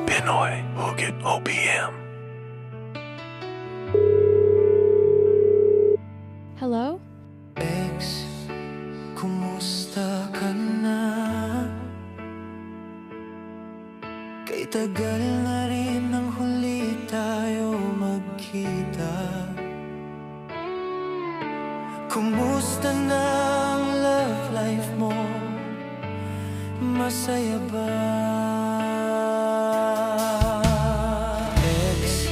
Pinoy Hugit OPM. Hello? Ex, kumusta ka na? Kay tagal na rin nang huli tayo magkita. Kumusta na ang love life mo? Masaya ba? Ex,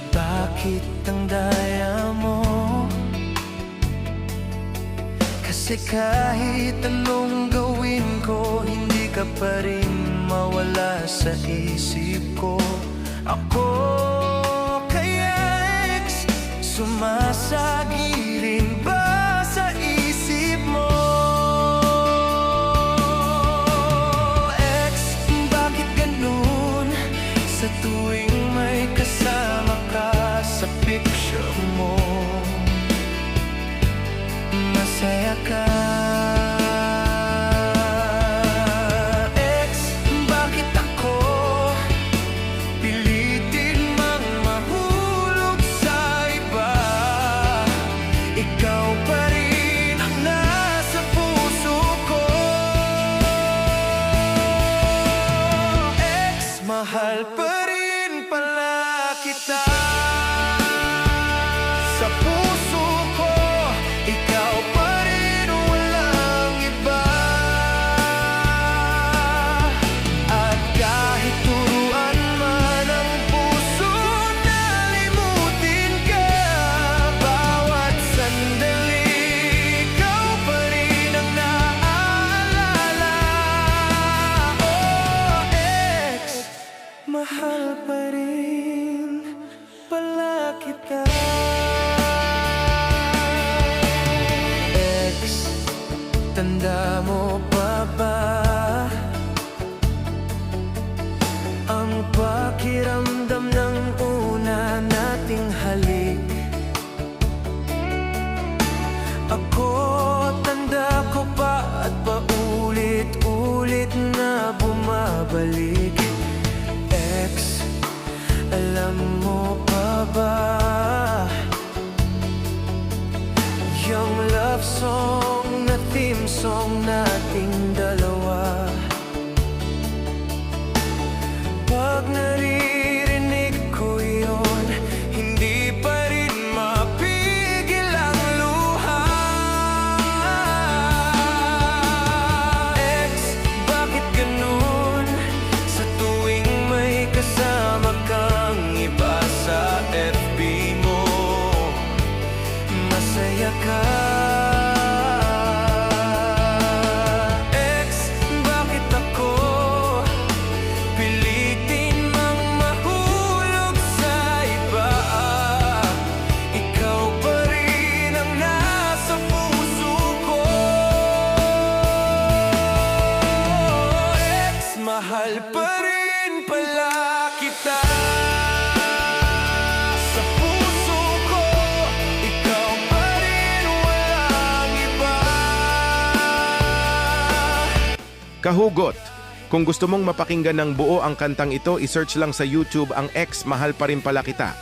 bakit ang daya mo? Kasi kahit anong gawin ko, hindi ka pa rin mawala sa isip ko. Ako kaya ex, sumasagi rin ba sa isip mo? Ex, bakit ganun? Sa tuwing may kasama ka sa picture mo, masaya ka. Ex, bakit ako pilitin mang mahulog sa iba? Ikaw pa rin ang nasa puso ko. Ex, mahal pa rin pala kita. Sa puso ko, ikaw pa rin, walang iba. At kahit turuan man ang puso na limutin ka, bawat sandali, ikaw pa rin ang naaalala. Oh, ex, mahal pa rin pala kita. Ex, tanda mo pa ba ang pakiramdam ng una nating halik? Ako, tanda ko pa at paulit-ulit na bumabalik. Ex, alam mo pa ba yung love song na theme song nating dalawa? Pag naririnig ko yun, hindi pa rin mapigil ang luha. Ex, bakit ganun? Sa tuwing may kasama kang iba sa FB mo, masaya ka. Ex, bakit ako pilitin mang mahulog sa iba? Ikaw pa rin ang nasa puso ko. Ex, mahal pa rin pala kita. Sa puso ko, ikaw pa rin, walang iba. Kahugot! Kung gusto mong mapakinggan ng buo ang kantang ito, isearch lang sa YouTube ang Ex Mahal Pa Rin Pala Kita.